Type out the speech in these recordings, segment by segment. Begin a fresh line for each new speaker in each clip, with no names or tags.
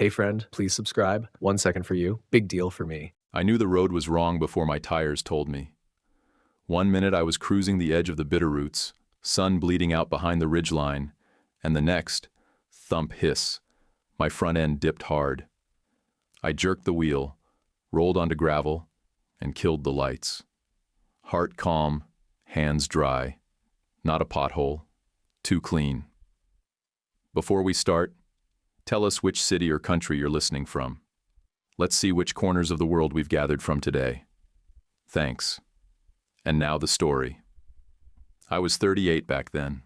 Hey friend, please subscribe. 1 second for you. Big deal for me.
I knew the road was wrong before my tires told me. 1 minute I was cruising the edge of the Bitterroots, sun bleeding out behind the ridgeline, and the next, thump hiss, my front end dipped hard. I jerked the wheel, rolled onto gravel, and killed the lights. Heart calm, hands dry. Not a pothole. Too clean. Before we start, tell us which city or country you're listening from. Let's see which corners of the world we've gathered from today. Thanks. And now the story. I was 38 back then.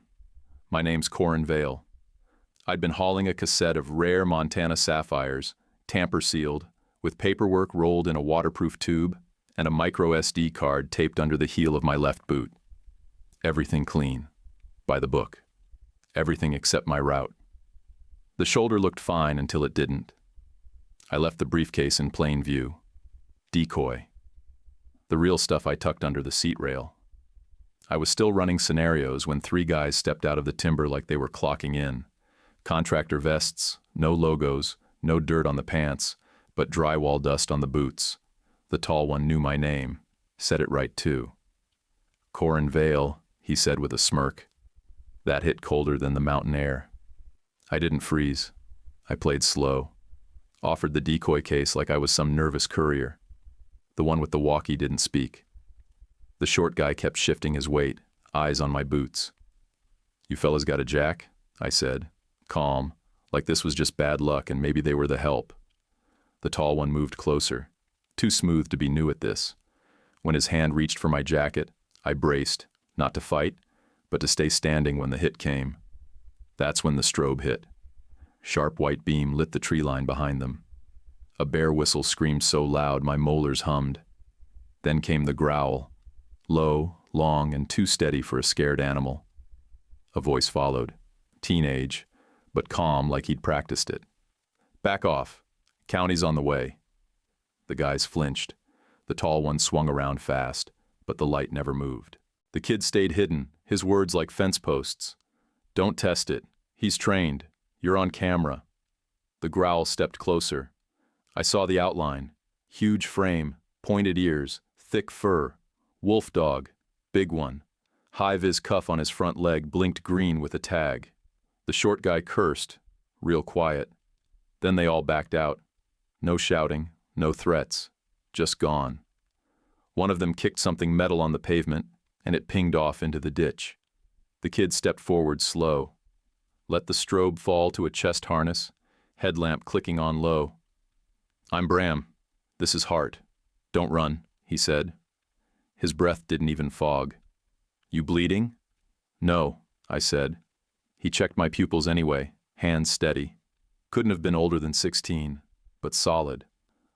My name's Corin Vale. I'd been hauling a cassette of rare Montana sapphires, tamper-sealed, with paperwork rolled in a waterproof tube and a micro SD card taped under the heel of my left boot. Everything clean. By the book. Everything except my route. The shoulder looked fine until it didn't. I left the briefcase in plain view. Decoy. The real stuff I tucked under the seat rail. I was still running scenarios when 3 guys stepped out of the timber like they were clocking in. Contractor vests, no logos, no dirt on the pants, but drywall dust on the boots. The tall one knew my name, said it right too. Corin Vale, he said with a smirk. That hit colder than the mountain air. I didn't freeze. I played slow. Offered the decoy case like I was some nervous courier. The one with the walkie didn't speak. The short guy kept shifting his weight, eyes on my boots. You fellas got a jack? I said, calm, like this was just bad luck and maybe they were the help. The tall one moved closer, too smooth to be new at this. When his hand reached for my jacket, I braced, not to fight, but to stay standing when the hit came. That's when the strobe hit. Sharp white beam lit the tree line behind them. A bear whistle screamed so loud my molars hummed. Then came the growl, low, long, and too steady for a scared animal. A voice followed, teenage, but calm like he'd practiced it. Back off. County's on the way. The guys flinched. The tall one swung around fast, but the light never moved. The kid stayed hidden, his words like fence posts. Don't test it. He's trained. You're on camera. The growl stepped closer. I saw the outline. Huge frame, pointed ears, thick fur. Wolf dog, big one. High-vis cuff on his front leg blinked green with a tag. The short guy cursed, real quiet. Then they all backed out. No shouting, no threats, just gone. One of them kicked something metal on the pavement, and it pinged off into the ditch. The kid stepped forward slow. Let the strobe fall to a chest harness, headlamp clicking on low. I'm Bram. This is Hart. Don't run, he said. His breath didn't even fog. You bleeding? No, I said. He checked my pupils anyway, hands steady. Couldn't have been older than 16, but solid,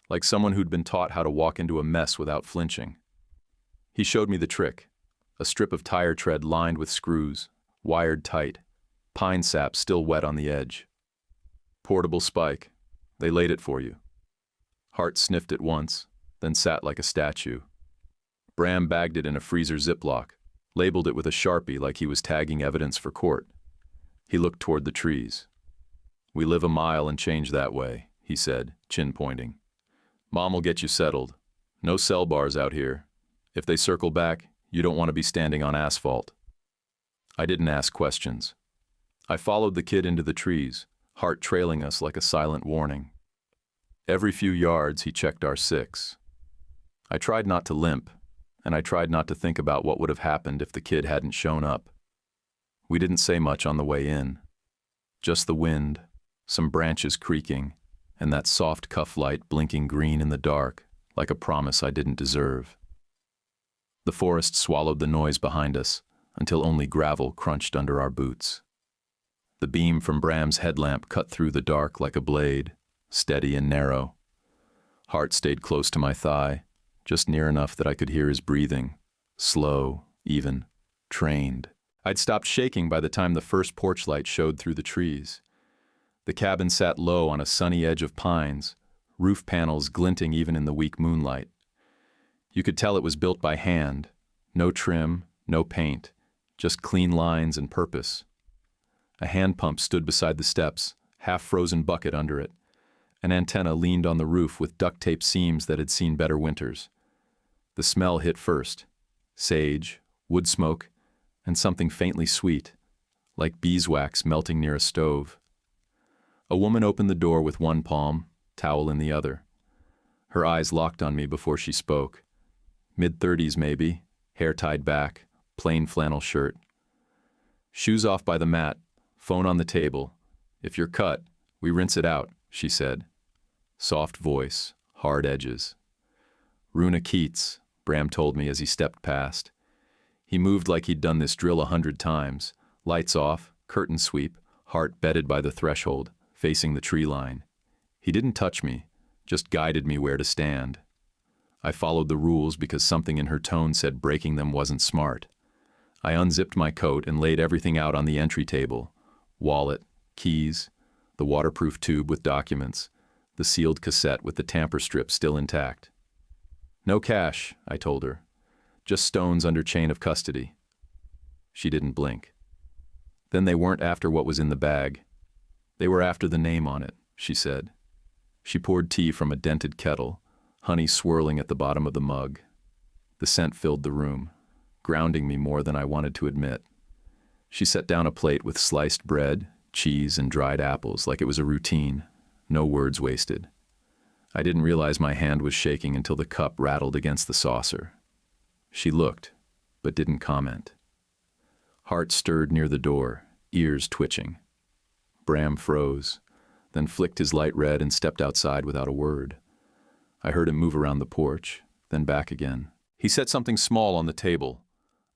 like someone who'd been taught how to walk into a mess without flinching. He showed me the trick, a strip of tire tread lined with screws, wired tight, pine sap still wet on the edge. Portable spike. They laid it for you. Hart sniffed it once, then sat like a statue. Bram bagged it in a freezer Ziploc, labeled it with a Sharpie like he was tagging evidence for court. He looked toward the trees. We live a mile and change that way, he said, chin pointing. Mom'll get you settled. No cell bars out here. If they circle back, you don't want to be standing on asphalt. I didn't ask questions. I followed the kid into the trees, Hart trailing us like a silent warning. Every few yards, he checked our 6. I tried not to limp, and I tried not to think about what would have happened if the kid hadn't shown up. We didn't say much on the way in. Just the wind, some branches creaking, and that soft cuff light blinking green in the dark, like a promise I didn't deserve. The forest swallowed the noise behind us, until only gravel crunched under our boots. The beam from Bram's headlamp cut through the dark like a blade, steady and narrow. Hart stayed close to my thigh, just near enough that I could hear his breathing, slow, even, trained. I'd stopped shaking by the time the first porch light showed through the trees. The cabin sat low on a sunny edge of pines, roof panels glinting even in the weak moonlight. You could tell it was built by hand, no trim, no paint, just clean lines and purpose. A hand pump stood beside the steps, half-frozen bucket under it. An antenna leaned on the roof with duct tape seams that had seen better winters. The smell hit first: sage, wood smoke, and something faintly sweet, like beeswax melting near a stove. A woman opened the door with one palm, towel in the other. Her eyes locked on me before she spoke. Mid-30s maybe, hair tied back, plain flannel shirt. Shoes off by the mat, phone on the table. If you're cut, we rinse it out, she said. Soft voice, hard edges. Runa Keats, Bram told me as he stepped past. He moved like he'd done this drill 100 times. Lights off, curtain sweep, heart bedded by the threshold, facing the tree line. He didn't touch me, just guided me where to stand. I followed the rules because something in her tone said breaking them wasn't smart. I unzipped my coat and laid everything out on the entry table. Wallet, keys, the waterproof tube with documents, the sealed cassette with the tamper strip still intact. No cash, I told her. Just stones under chain of custody. She didn't blink. Then they weren't after what was in the bag. They were after the name on it, she said. She poured tea from a dented kettle, honey swirling at the bottom of the mug. The scent filled the room, grounding me more than I wanted to admit. She set down a plate with sliced bread, cheese, and dried apples like it was a routine, no words wasted. I didn't realize my hand was shaking until the cup rattled against the saucer. She looked, but didn't comment. Heart stirred near the door, ears twitching. Bram froze, then flicked his light red and stepped outside without a word. I heard him move around the porch, then back again. He set something small on the table,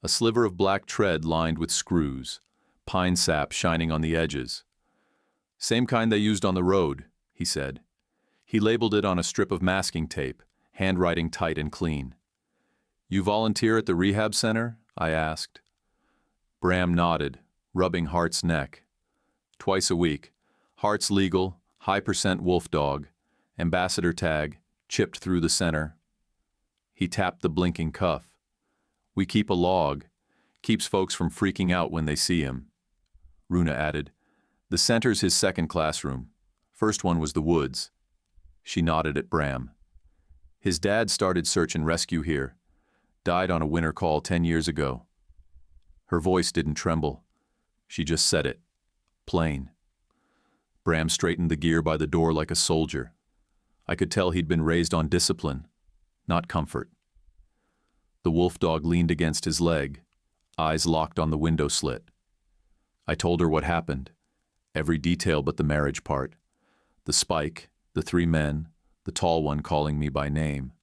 a sliver of black tread lined with screws, pine sap shining on the edges. Same kind they used on the road, he said. He labeled it on a strip of masking tape, handwriting tight and clean. You volunteer at the rehab center? I asked. Bram nodded, rubbing Hart's neck. Twice a week. Hart's legal, high% wolf dog, ambassador tag, chipped through the center. He tapped the blinking cuff. We keep a log. Keeps folks from freaking out when they see him. Runa added, the center's his second classroom. First one was the woods. She nodded at Bram. His dad started search and rescue here. Died on a winter call 10 years ago. Her voice didn't tremble. She just said it. Plain. Bram straightened the gear by the door like a soldier. I could tell he'd been raised on discipline, not comfort. The wolf dog leaned against his leg, eyes locked on the window slit. I told her what happened, every detail but the marriage part. The spike, the 3 men, the tall one calling me by name.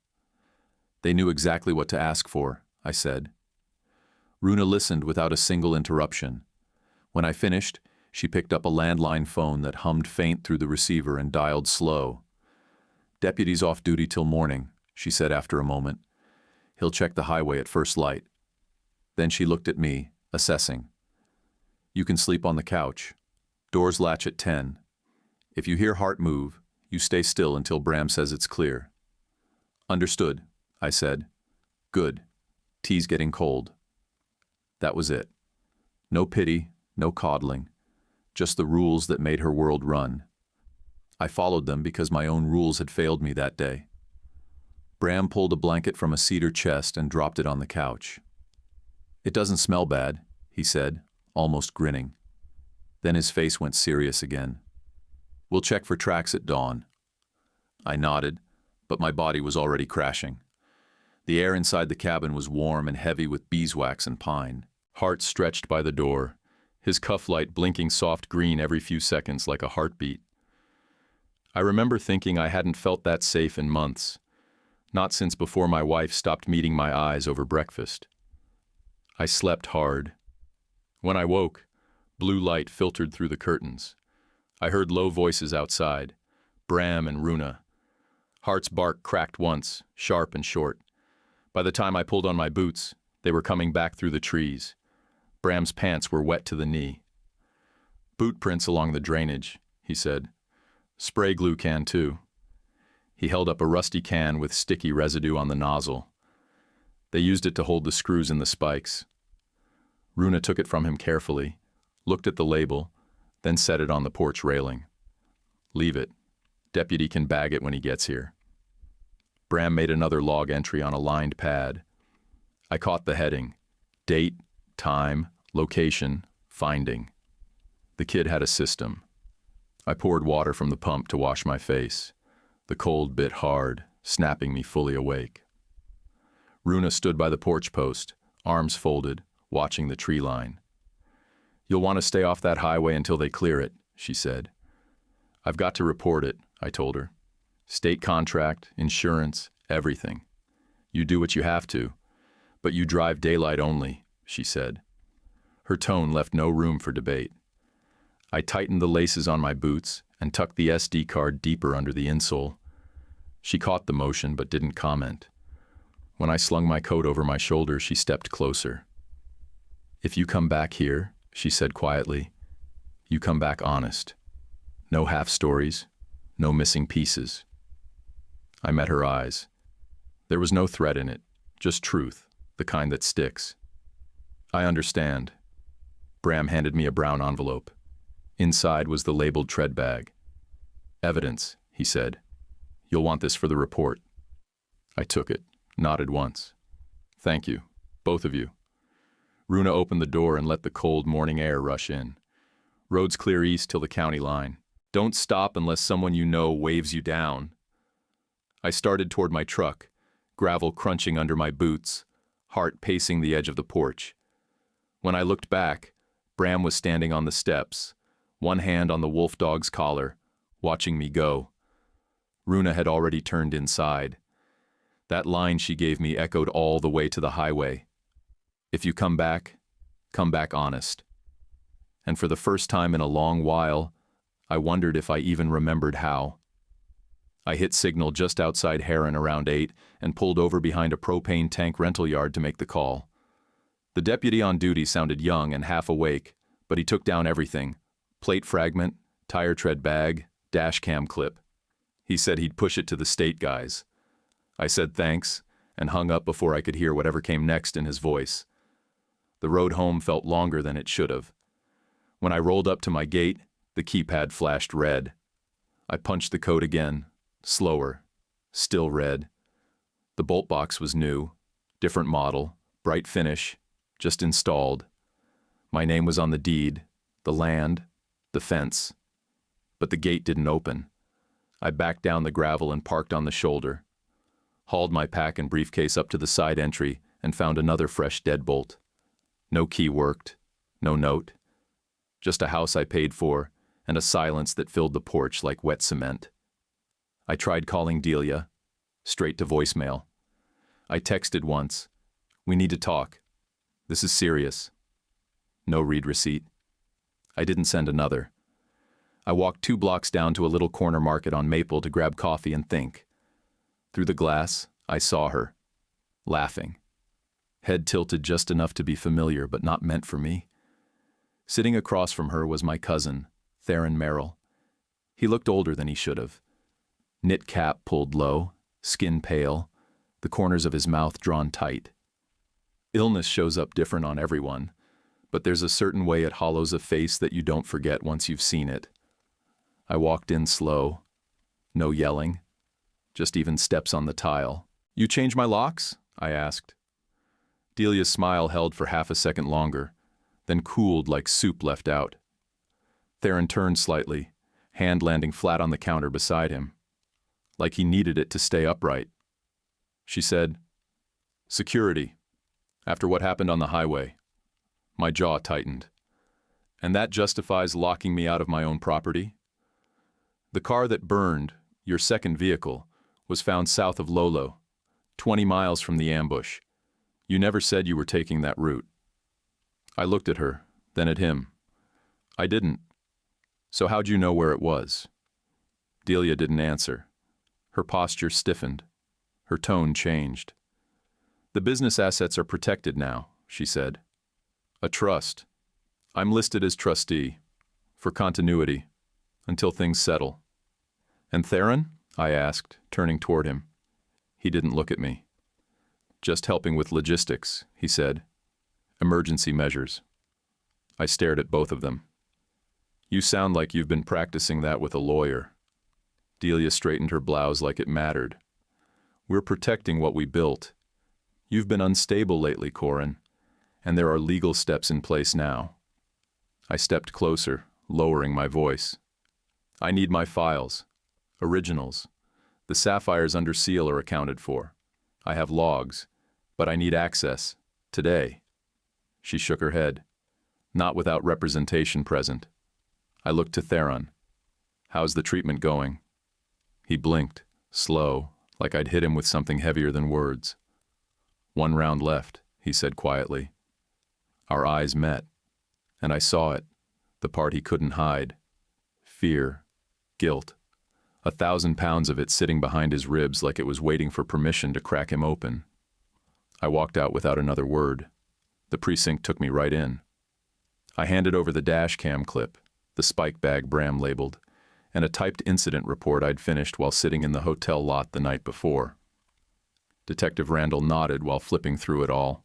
They knew exactly what to ask for, I said. Runa listened without a single interruption. When I finished, she picked up a landline phone that hummed faint through the receiver and dialed slow. Deputy's off duty till morning, she said after a moment. He'll check the highway at first light. Then she looked at me, assessing. You can sleep on the couch. Doors latch at 10. If you hear Hart move, you stay still until Bram says it's clear. Understood, I said. Good. Tea's getting cold. That was it. No pity, no coddling. Just the rules that made her world run. I followed them because my own rules had failed me that day. Bram pulled a blanket from a cedar chest and dropped it on the couch. It doesn't smell bad, he said, almost grinning. Then his face went serious again. We'll check for tracks at dawn. I nodded, but my body was already crashing. The air inside the cabin was warm and heavy with beeswax and pine. Hart stretched by the door, his cuff light blinking soft green every few seconds like a heartbeat. I remember thinking I hadn't felt that safe in months, not since before my wife stopped meeting my eyes over breakfast. I slept hard. When I woke, blue light filtered through the curtains. I heard low voices outside, Bram and Runa. Hart's bark cracked once, sharp and short. By the time I pulled on my boots, they were coming back through the trees. Bram's pants were wet to the knee. Boot prints along the drainage, he said. Spray glue can too. He held up a rusty can with sticky residue on the nozzle. They used it to hold the screws in the spikes. Runa took it from him carefully, looked at the label, then set it on the porch railing. Leave it. Deputy can bag it when he gets here. Bram made another log entry on a lined pad. I caught the heading: date, time, location, finding. The kid had a system. I poured water from the pump to wash my face. The cold bit hard, snapping me fully awake. Runa stood by the porch post, arms folded, watching the tree line. "You'll want to stay off that highway until they clear it," she said. "I've got to report it," I told her. "State contract, insurance, everything. You do what you have to, but you drive daylight only," she said. Her tone left no room for debate. I tightened the laces on my boots and tucked the SD card deeper under the insole. She caught the motion but didn't comment. When I slung my coat over my shoulder, she stepped closer. "If you come back here," she said quietly, "you come back honest. No half stories, no missing pieces." I met her eyes. There was no threat in it, just truth, the kind that sticks. "I understand." Bram handed me a brown envelope. Inside was the labeled tread bag. "Evidence," he said. "You'll want this for the report." I took it, nodded once. "Thank you, both of you." Runa opened the door and let the cold morning air rush in. "Road's clear east till the county line. Don't stop unless someone you know waves you down." I started toward my truck, gravel crunching under my boots, heart pacing the edge of the porch. When I looked back, Bram was standing on the steps, one hand on the wolf dog's collar, watching me go. Runa had already turned inside. That line she gave me echoed all the way to the highway. "If you come back honest." And for the first time in a long while, I wondered if I even remembered how. I hit signal just outside Heron around 8 and pulled over behind a propane tank rental yard to make the call. The deputy on duty sounded young and half awake, but he took down everything: plate fragment, tire tread bag, dash cam clip. He said he'd push it to the state guys. I said thanks and hung up before I could hear whatever came next in his voice. The road home felt longer than it should have. When I rolled up to my gate, the keypad flashed red. I punched the code again, slower, still red. The bolt box was new, different model, bright finish, just installed. My name was on the deed, the land, the fence. But the gate didn't open. I backed down the gravel and parked on the shoulder. Hauled my pack and briefcase up to the side entry and found another fresh deadbolt. No key worked, no note. Just a house I paid for and a silence that filled the porch like wet cement. I tried calling Delia, straight to voicemail. I texted once, "We need to talk. This is serious." No read receipt. I didn't send another. I walked 2 blocks down to a little corner market on Maple to grab coffee and think. Through the glass, I saw her, laughing. Head tilted just enough to be familiar, but not meant for me. Sitting across from her was my cousin, Theron Merrill. He looked older than he should have. Knit cap pulled low, skin pale, the corners of his mouth drawn tight. Illness shows up different on everyone, but there's a certain way it hollows a face that you don't forget once you've seen it. I walked in slow. No yelling. Just even steps on the tile. "You change my locks?" I asked. Delia's smile held for half a second longer, then cooled like soup left out. Theron turned slightly, hand landing flat on the counter beside him, like he needed it to stay upright. She said, "Security, after what happened on the highway." My jaw tightened. "And that justifies locking me out of my own property?" "The car that burned, your second vehicle, was found south of Lolo, 20 miles from the ambush. You never said you were taking that route." I looked at her, then at him. "I didn't. So how'd you know where it was?" Delia didn't answer. Her posture stiffened. Her tone changed. "The business assets are protected now," she said. "A trust. I'm listed as trustee, for continuity, until things settle." "And Theron?" I asked, turning toward him. He didn't look at me. "Just helping with logistics," he said. "Emergency measures." I stared at both of them. "You sound like you've been practicing that with a lawyer." Delia straightened her blouse like it mattered. We're protecting what we built. You've been unstable lately, Corin, and there are legal steps in place now. I stepped closer, lowering my voice. I need my files. Originals. The sapphires under seal are accounted for. I have logs, but I need access. Today. She shook her head. Not without representation present. I looked to Theron. How's the treatment going? He blinked, slow, like I'd hit him with something heavier than words. 1 round left, he said quietly. Our eyes met, and I saw it, the part he couldn't hide. Fear, guilt, 1,000 pounds of it sitting behind his ribs like it was waiting for permission to crack him open. I walked out without another word. The precinct took me right in. I handed over the dash cam clip, the spike bag Bram labeled, and a typed incident report I'd finished while sitting in the hotel lot the night before. Detective Randall nodded while flipping through it all.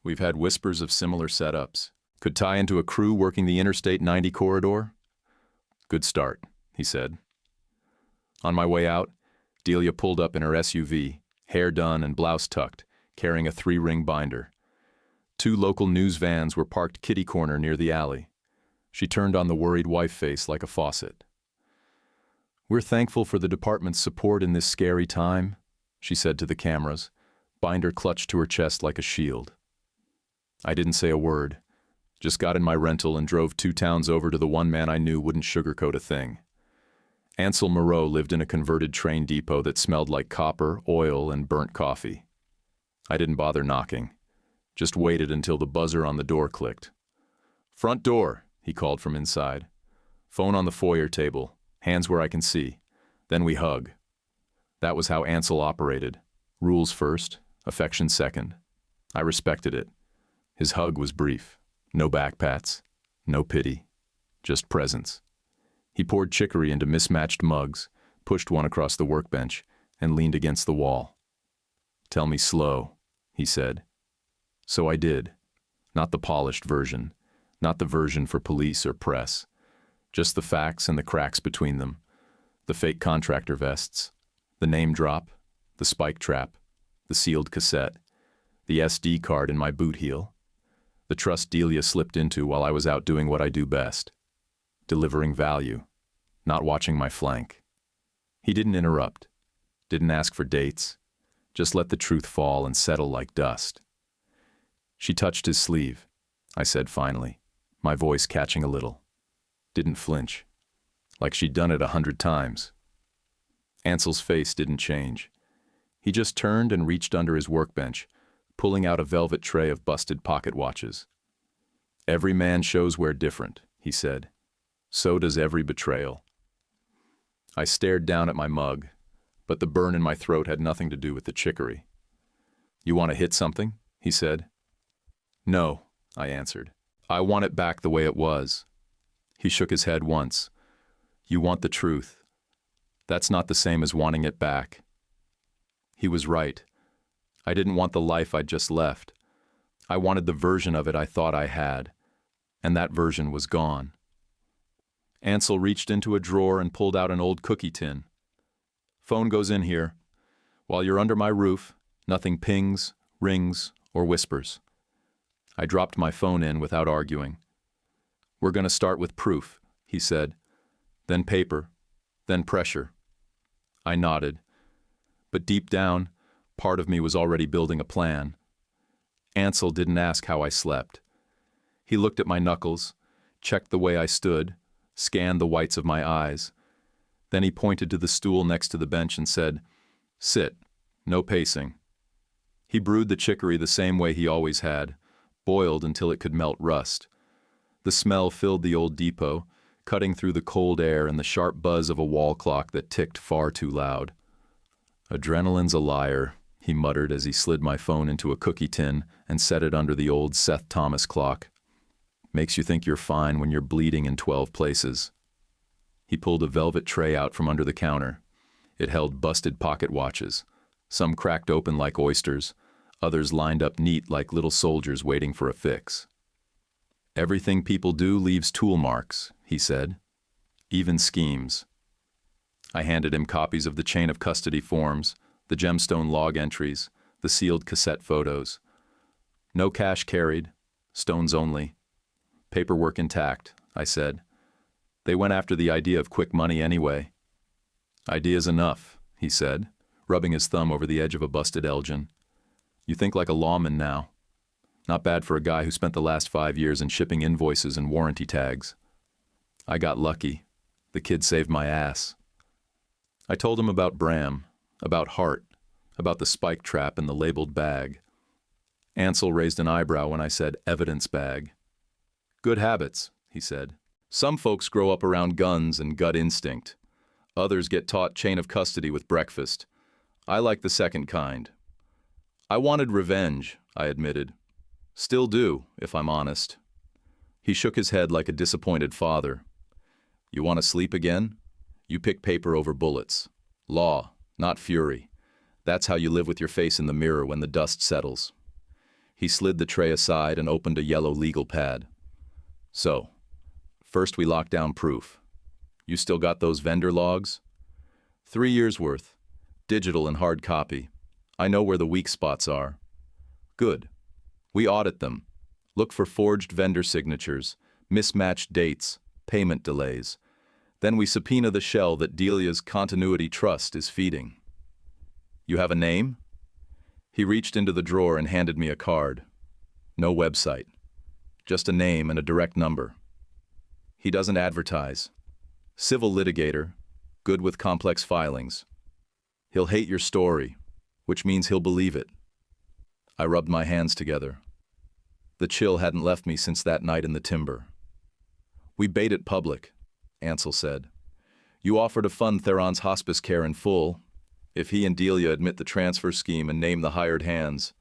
We've had whispers of similar setups. Could tie into a crew working the Interstate 90 corridor? Good start, he said. On my way out, Delia pulled up in her SUV, hair done and blouse tucked, carrying a 3-ring binder. 2 local news vans were parked kitty-corner near the alley. She turned on the worried wife face like a faucet. We're thankful for the department's support in this scary time, she said to the cameras, binder clutched to her chest like a shield. I didn't say a word, just got in my rental and drove 2 towns over to the one man I knew wouldn't sugarcoat a thing. Ansel Moreau lived in a converted train depot that smelled like copper, oil, and burnt coffee. I didn't bother knocking, just waited until the buzzer on the door clicked. Front door, he called from inside. Phone on the foyer table, hands where I can see. Then we hug. That was how Ansel operated. Rules first, affection second. I respected it. His hug was brief. No backpats, no pity, just presence. He poured chicory into mismatched mugs, pushed one across the workbench, and leaned against the wall. Tell me slow, he said. So I did. Not the polished version, not the version for police or press. Just the facts and the cracks between them. The fake contractor vests, the name drop, the spike trap, the sealed cassette, the SD card in my boot heel. The trust Delia slipped into while I was out doing what I do best. Delivering value, not watching my flank. He didn't interrupt, didn't ask for dates, just let the truth fall and settle like dust. She touched his sleeve, I said finally, my voice catching a little. Didn't flinch, like she'd done it 100 times. Ansel's face didn't change. He just turned and reached under his workbench, pulling out a velvet tray of busted pocket watches. Every man shows we're different, he said. So does every betrayal. I stared down at my mug, but the burn in my throat had nothing to do with the chicory. You want to hit something? He said. No, I answered. I want it back the way it was. He shook his head once. You want the truth. That's not the same as wanting it back. He was right. I didn't want the life I'd just left. I wanted the version of it I thought I had, and that version was gone. Ansel reached into a drawer and pulled out an old cookie tin. Phone goes in here. While you're under my roof, nothing pings, rings, or whispers. I dropped my phone in without arguing. We're going to start with proof, he said. Then paper, then pressure. I nodded. But deep down, part of me was already building a plan. Ansel didn't ask how I slept. He looked at my knuckles, checked the way I stood, scanned the whites of my eyes. Then he pointed to the stool next to the bench and said, Sit, no pacing. He brewed the chicory the same way he always had, boiled until it could melt rust. The smell filled the old depot, cutting through the cold air and the sharp buzz of a wall clock that ticked far too loud. Adrenaline's a liar, he muttered as he slid my phone into a cookie tin and set it under the old Seth Thomas clock. Makes you think you're fine when you're bleeding in 12 places. He pulled a velvet tray out from under the counter. It held busted pocket watches, some cracked open like oysters, others lined up neat like little soldiers waiting for a fix. Everything people do leaves tool marks, he said. Even schemes. I handed him copies of the chain of custody forms, the gemstone log entries, the sealed cassette photos. No cash carried, stones only. Paperwork intact, I said. They went after the idea of quick money anyway. Idea's enough, he said, rubbing his thumb over the edge of a busted Elgin. You think like a lawman now. Not bad for a guy who spent the last 5 years in shipping invoices and warranty tags. I got lucky. The kid saved my ass. I told him about Bram, about Hart, about the spike trap and the labeled bag. Ansel raised an eyebrow when I said evidence bag. Good habits, he said. Some folks grow up around guns and gut instinct. Others get taught chain of custody with breakfast. I like the second kind. I wanted revenge, I admitted. Still do, if I'm honest. He shook his head like a disappointed father. You want to sleep again? You pick paper over bullets. Law, not fury. That's how you live with your face in the mirror when the dust settles. He slid the tray aside and opened a yellow legal pad. So, first we locked down proof. You still got those vendor logs? 3 years worth. Digital and hard copy. I know where the weak spots are. Good. We audit them. Look for forged vendor signatures, mismatched dates, payment delays. Then we subpoena the shell that Delia's continuity trust is feeding. You have a name? He reached into the drawer and handed me a card. No website. Just a name and a direct number. He doesn't advertise. Civil litigator, good with complex filings. He'll hate your story, which means he'll believe it. I rubbed my hands together. The chill hadn't left me since that night in the timber. We bait it public, Ansel said. You offer to fund Theron's hospice care in full, if he and Delia admit the transfer scheme and name the hired hands.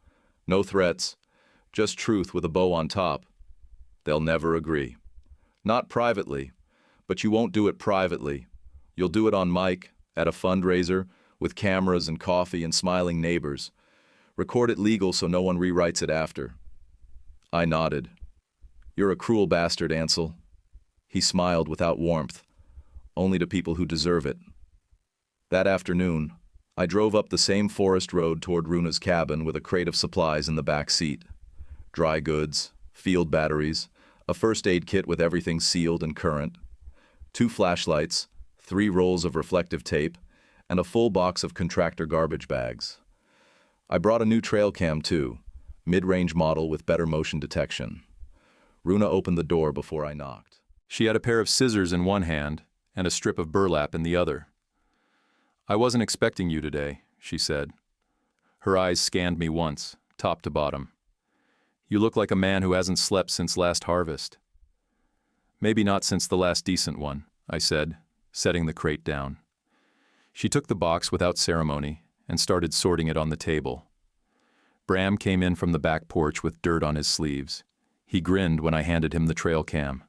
No threats, just truth with a bow on top. They'll never agree. Not privately, but you won't do it privately. You'll do it on mic, at a fundraiser, with cameras and coffee and smiling neighbors. Record it legal so no one rewrites it after. I nodded. You're a cruel bastard, Ansel. He smiled without warmth, only to people who deserve it. That afternoon, I drove up the same forest road toward Runa's cabin with a crate of supplies in the back seat. Dry goods, field batteries, a first aid kit with everything sealed and current, 2 flashlights, 3 rolls of reflective tape, and a full box of contractor garbage bags. I brought a new trail cam too, mid-range model with better motion detection. Runa opened the door before I knocked. She had a pair of scissors in one hand and a strip of burlap in the other. I wasn't expecting you today, she said. Her eyes scanned me once, top to bottom. You look like a man who hasn't slept since last harvest. Maybe not since the last decent one, I said, setting the crate down. She took the box without ceremony and started sorting it on the table. Bram came in from the back porch with dirt on his sleeves. He grinned when I handed him the trail cam.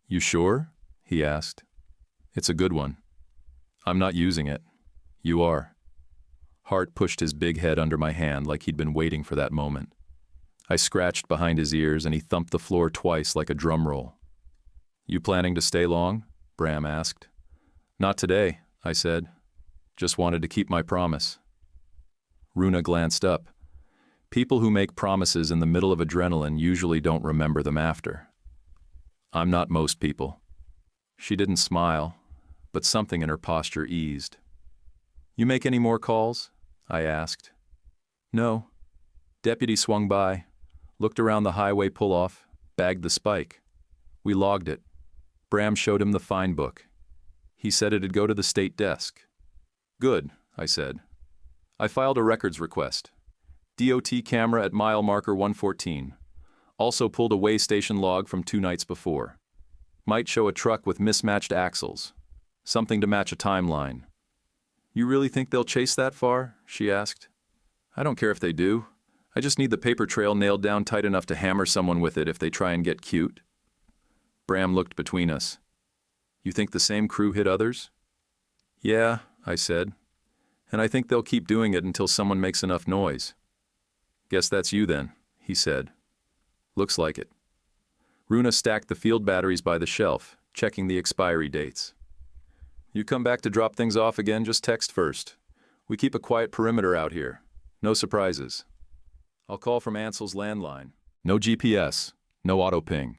You sure? He asked. It's a good one. I'm not using it. You are. Hart pushed his big head under my hand like he'd been waiting for that moment. I scratched behind his ears and he thumped the floor twice like a drum roll. You planning to stay long? Bram asked. Not today, I said. Just wanted to keep my promise. Runa glanced up. People who make promises in the middle of adrenaline usually don't remember them after. I'm not most people. She didn't smile, but something in her posture eased. You make any more calls? I asked. No. Deputy swung by, looked around the highway pull-off, bagged the spike. We logged it. Bram showed him the fine book. He said it'd go to the state desk. Good, I said. I filed a records request. DOT camera at mile marker 114. Also pulled a way station log from 2 nights before. Might show a truck with mismatched axles. Something to match a timeline. You really think they'll chase that far? She asked. I don't care if they do. I just need the paper trail nailed down tight enough to hammer someone with it if they try and get cute. Bram looked between us. You think the same crew hit others? Yeah, I said. And I think they'll keep doing it until someone makes enough noise. Guess that's you then, he said. Looks like it. Runa stacked the field batteries by the shelf, checking the expiry dates. You come back to drop things off again, just text first. We keep a quiet perimeter out here. No surprises. I'll call from Ansel's landline. No GPS, no auto ping.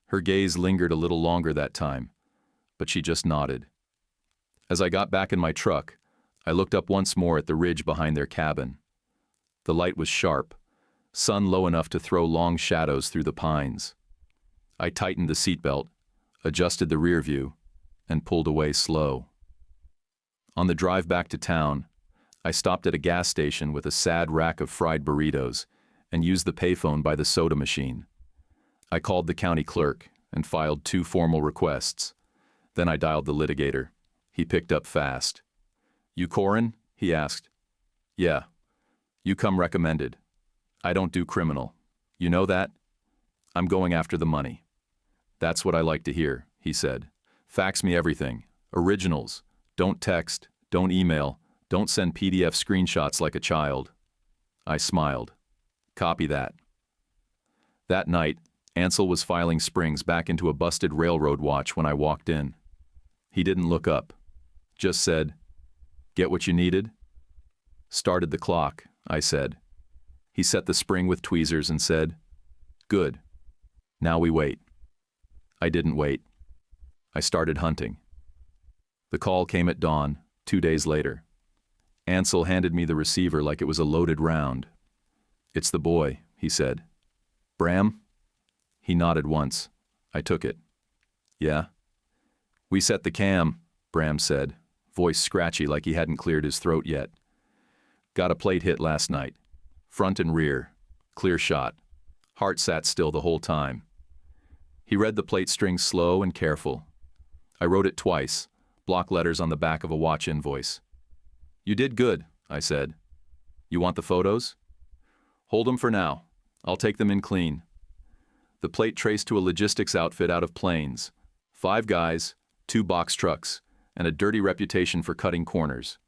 Her gaze lingered a little longer that time, but she just nodded. As I got back in my truck, I looked up once more at the ridge behind their cabin. The light was sharp, sun low enough to throw long shadows through the pines. I tightened the seatbelt, adjusted the rear view, and pulled away slow. On the drive back to town, I stopped at a gas station with a sad rack of fried burritos and used the payphone by the soda machine. I called the county clerk and filed 2 formal requests. Then I dialed the litigator. He picked up fast. "You Corin?" he asked. "Yeah. You come recommended. I don't do criminal. You know that? I'm going after the money." "That's what I like to hear," he said. "Fax me everything. Originals. Don't text, don't email, don't send PDF screenshots like a child." I smiled. "Copy that." That night, Ansel was filing springs back into a busted railroad watch when I walked in. He didn't look up. Just said, "Get what you needed?" "Started the clock," I said. He set the spring with tweezers and said, "Good. Now we wait." I didn't wait. I started hunting. The call came at dawn, 2 days later. Ansel handed me the receiver like it was a loaded round. "It's the boy," he said. "Bram?" He nodded once. I took it. "Yeah?" "We set the cam," Bram said, voice scratchy like he hadn't cleared his throat yet. "Got a plate hit last night. Front and rear. Clear shot. Heart sat still the whole time." He read the plate string slow and careful. I wrote it twice, block letters on the back of a watch invoice. "You did good," I said. "You want the photos?" "Hold 'em for now. I'll take them in clean." The plate traced to a logistics outfit out of Plains. 5 guys, 2 box trucks, and a dirty reputation for cutting corners.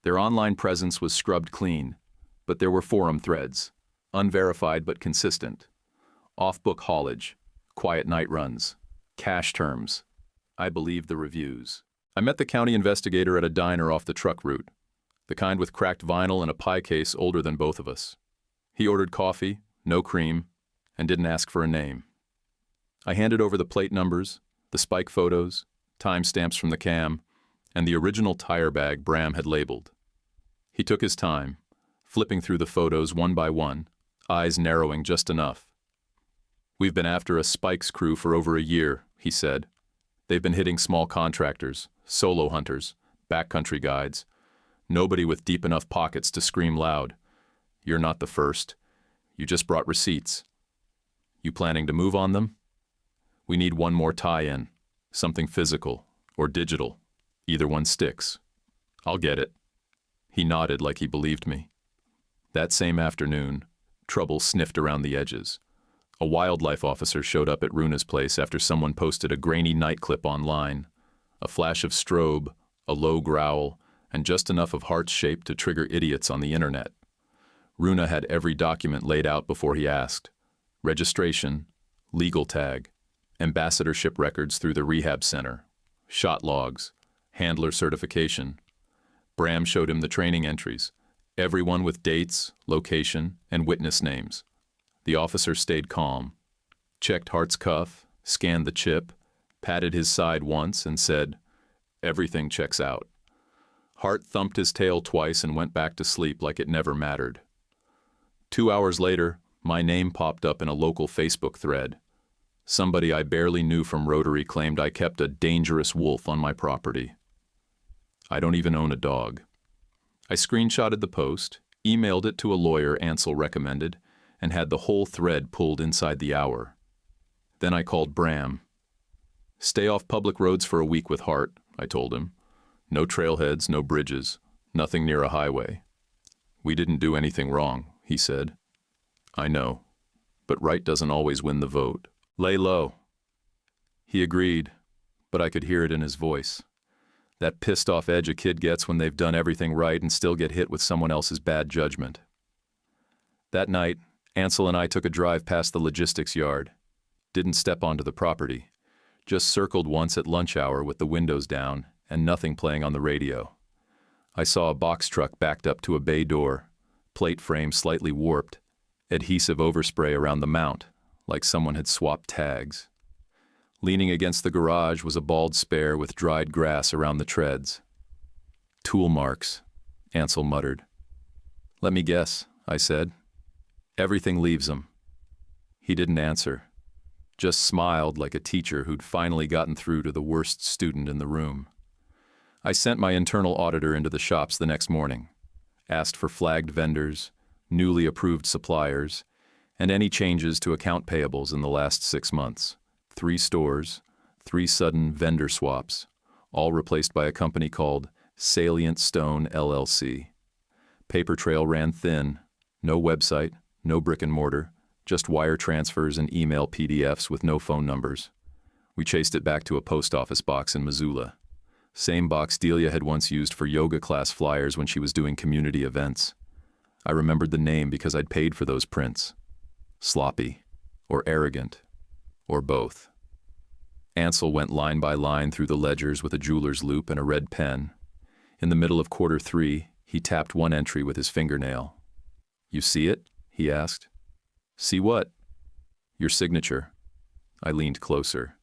Their online presence was scrubbed clean, but there were forum threads, unverified but consistent. Off-book haulage, quiet night runs, cash terms. I believed the reviews. I met the county investigator at a diner off the truck route, the kind with cracked vinyl and a pie case older than both of us. He ordered coffee, no cream, and didn't ask for a name. I handed over the plate numbers, the spike photos, timestamps from the cam, and the original tire bag Bram had labeled. He took his time, flipping through the photos one by one, eyes narrowing just enough. "We've been after a spikes crew for over a year," he said. "They've been hitting small contractors, solo hunters, backcountry guides. Nobody with deep enough pockets to scream loud. You're not the first. You just brought receipts. You planning to move on them? We need one more tie-in, something physical or digital. Either one sticks. I'll get it." He nodded like he believed me. That same afternoon, trouble sniffed around the edges. A wildlife officer showed up at Runa's place after someone posted a grainy night clip online. A flash of strobe, a low growl, and just enough of heart's shape to trigger idiots on the internet. Runa had every document laid out before he asked. Registration, legal tag, ambassadorship records through the rehab center, shot logs, handler certification. Bram showed him the training entries, everyone with dates, location, and witness names. The officer stayed calm, checked Hart's cuff, scanned the chip, patted his side once and said, "Everything checks out." Hart thumped his tail twice and went back to sleep like it never mattered. 2 hours later, my name popped up in a local Facebook thread. Somebody I barely knew from Rotary claimed I kept a dangerous wolf on my property. I don't even own a dog. I screenshotted the post, emailed it to a lawyer Ansel recommended, and had the whole thread pulled inside the hour. Then I called Bram. "Stay off public roads for a week with Hart," I told him. "No trailheads, no bridges, nothing near a highway." "We didn't do anything wrong," he said. "I know, but right doesn't always win the vote. Lay low." He agreed, but I could hear it in his voice. That pissed-off edge a kid gets when they've done everything right and still get hit with someone else's bad judgment. That night, Ansel and I took a drive past the logistics yard. Didn't step onto the property. Just circled once at lunch hour with the windows down and nothing playing on the radio. I saw a box truck backed up to a bay door, plate frame slightly warped, adhesive overspray around the mount, like someone had swapped tags. Leaning against the garage was a bald spare with dried grass around the treads. "Tool marks," Ansel muttered. "Let me guess," I said. "Everything leaves 'em." He didn't answer, just smiled like a teacher who'd finally gotten through to the worst student in the room. I sent my internal auditor into the shops the next morning, asked for flagged vendors, newly approved suppliers, and any changes to account payables in the last 6 months. 3 stores, 3 sudden vendor swaps, all replaced by a company called Salient Stone LLC. Paper trail ran thin, no website, no brick and mortar, just wire transfers and email PDFs with no phone numbers. We chased it back to a post office box in Missoula. Same box Delia had once used for yoga class flyers when she was doing community events. I remembered the name because I'd paid for those prints. Sloppy, or arrogant, or both. Ansel went line by line through the ledgers with a jeweler's loupe and a red pen. In the middle of quarter 3, he tapped one entry with his fingernail. "You see it?" he asked. "See what?" "Your signature." I leaned closer.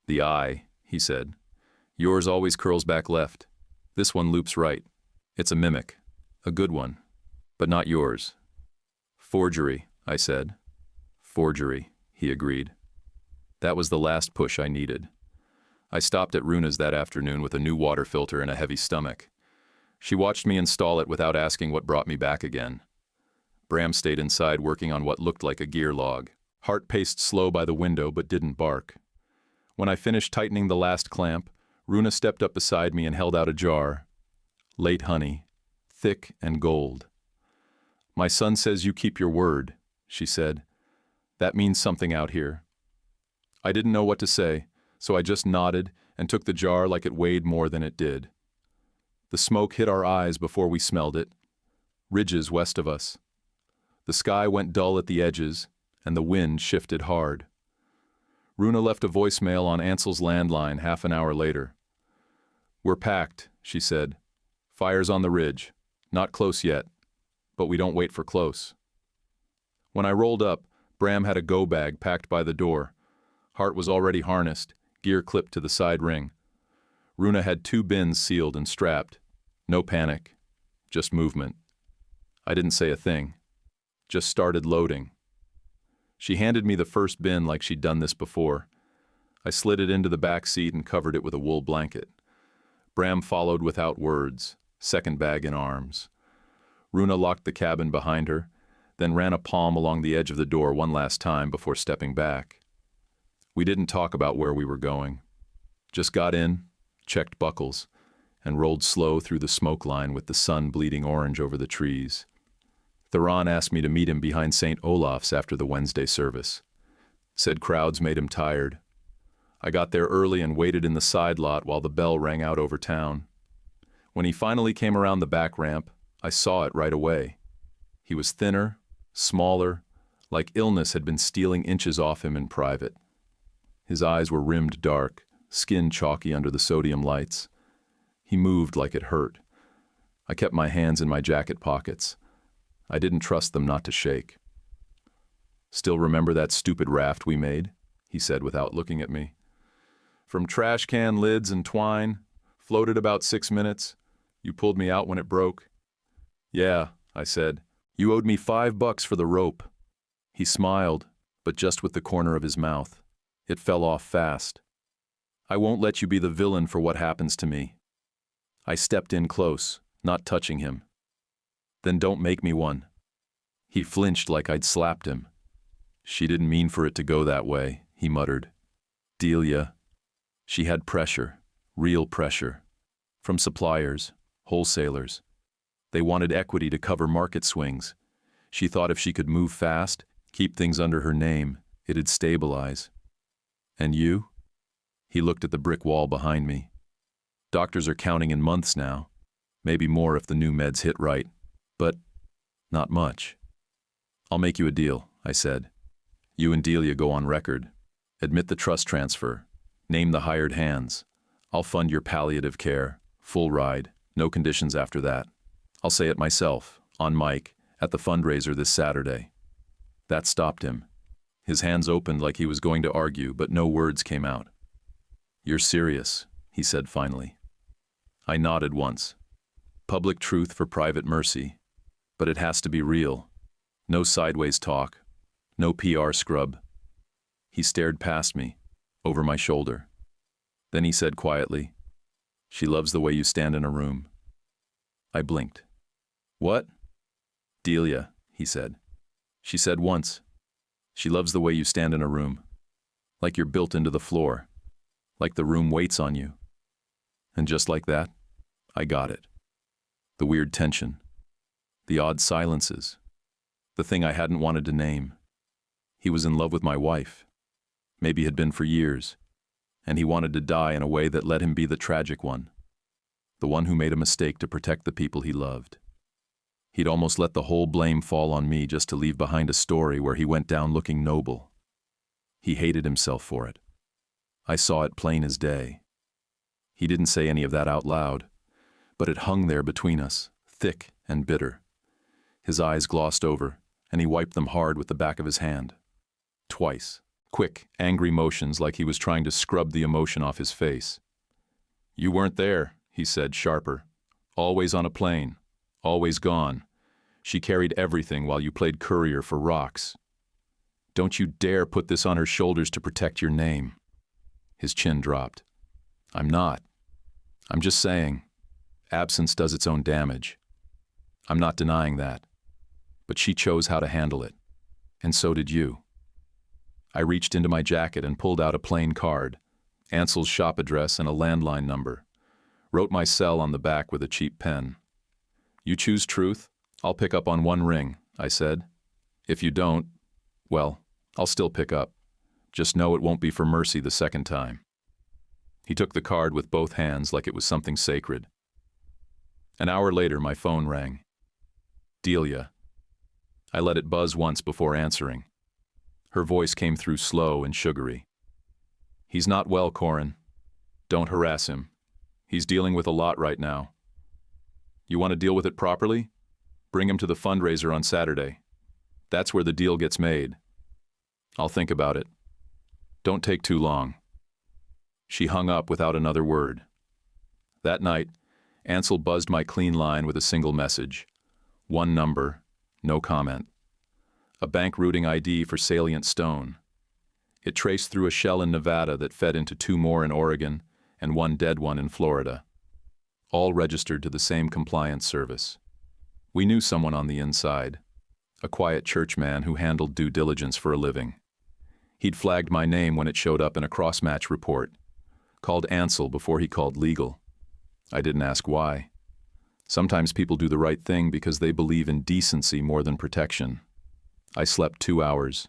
"The I," he said. "Yours always curls back left. This one loops right. It's a mimic. A good one. But not yours." "Forgery," I said. "Forgery," he agreed. That was the last push I needed. I stopped at Runa's that afternoon with a new water filter and a heavy stomach. She watched me install it without asking what brought me back again. Bram stayed inside working on what looked like a gear log. Hart paced slow by the window but didn't bark. When I finished tightening the last clamp, Runa stepped up beside me and held out a jar. Late honey, thick and gold. "My son says you keep your word," she said. "That means something out here." I didn't know what to say, so I just nodded and took the jar like it weighed more than it did. The smoke hit our eyes before we smelled it. Ridges west of us. The sky went dull at the edges, and the wind shifted hard. Runa left a voicemail on Ansel's landline half an hour later. "We're packed," she said. "Fire's on the ridge. Not close yet, but we don't wait for close." When I rolled up, Bram had a go bag packed by the door. Hart was already harnessed, gear clipped to the side ring. Runa had 2 bins sealed and strapped. No panic, just movement. I didn't say a thing. Just started loading. She handed me the first bin like she'd done this before. I slid it into the back seat and covered it with a wool blanket. Bram followed without words, second bag in arms. Runa locked the cabin behind her, then ran a palm along the edge of the door one last time before stepping back. We didn't talk about where we were going. Just got in, checked buckles, and rolled slow through the smoke line with the sun bleeding orange over the trees. Theron asked me to meet him behind St. Olaf's after the Wednesday service. Said crowds made him tired. I got there early and waited in the side lot while the bell rang out over town. When he finally came around the back ramp, I saw it right away. He was thinner, smaller, like illness had been stealing inches off him in private. His eyes were rimmed dark, skin chalky under the sodium lights. He moved like it hurt. I kept my hands in my jacket pockets. I didn't trust them not to shake. "Still remember that stupid raft we made?" he said without looking at me. "From trash can lids and twine, floated about 6 minutes. You pulled me out when it broke." "Yeah," I said. "You owed me $5 for the rope." He smiled, but just with the corner of his mouth. It fell off fast. "I won't let you be the villain for what happens to me." I stepped in close, not touching him. "Then don't make me one." He flinched like I'd slapped him. "She didn't mean for it to go that way," he muttered. "Delia." She had pressure, real pressure. From suppliers, wholesalers. They wanted equity to cover market swings. She thought if she could move fast, keep things under her name, it'd stabilize. "And you?" He looked at the brick wall behind me. "Doctors are counting in months now. Maybe more if the new meds hit right. But not much." "I'll make you a deal," I said. "You and Delia go on record. Admit the trust transfer. Name the hired hands. I'll fund your palliative care, full ride, no conditions after that. I'll say it myself, on mic, at the fundraiser this Saturday. That stopped him. His hands opened like he was going to argue, but no words came out. You're serious, he said finally. I nodded once. Public truth for private mercy. But it has to be real. No sideways talk. No PR scrub. He stared past me, over my shoulder. Then he said quietly, She loves the way you stand in a room. I blinked. What? Delia, he said. She said once. She loves the way you stand in a room. Like you're built into the floor. Like the room waits on you. And just like that, I got it. The weird tension. The odd silences. The thing I hadn't wanted to name. He was in love with my wife. Maybe had been for years. And he wanted to die in a way that let him be the tragic one. The one who made a mistake to protect the people he loved. He'd almost let the whole blame fall on me just to leave behind a story where he went down looking noble. He hated himself for it. I saw it plain as day. He didn't say any of that out loud, but it hung there between us, thick and bitter. His eyes glossed over, and he wiped them hard with the back of his hand. Twice. Quick, angry motions like he was trying to scrub the emotion off his face. You weren't there, he said, sharper. Always on a plane. Always gone. She carried everything while you played courier for rocks. Don't you dare put this on her shoulders to protect your name. His chin dropped. I'm not. I'm just saying, absence does its own damage. I'm not denying that. But she chose how to handle it. And so did you. I reached into my jacket and pulled out a plain card, Ansel's shop address and a landline number. Wrote my cell on the back with a cheap pen. You choose truth, I'll pick up on one ring, I said. If you don't, well, I'll still pick up. Just know it won't be for mercy the second time. He took the card with both hands like it was something sacred. An hour later, my phone rang. Delia. I let it buzz once before answering. Her voice came through slow and sugary. He's not well, Corin. Don't harass him. He's dealing with a lot right now. You want to deal with it properly? Bring him to the fundraiser on Saturday. That's where the deal gets made. I'll think about it. Don't take too long. She hung up without another word. That night, Ansel buzzed my clean line with a single message. One number, no comment. A bank routing ID for Salient Stone. It traced through a shell in Nevada that fed into two more in Oregon and one dead one in Florida. All registered to the same compliance service. We knew someone on the inside, a quiet churchman who handled due diligence for a living. He'd flagged my name when it showed up in a cross-match report, called Ansel before he called legal. I didn't ask why. Sometimes people do the right thing because they believe in decency more than protection. I slept 2 hours.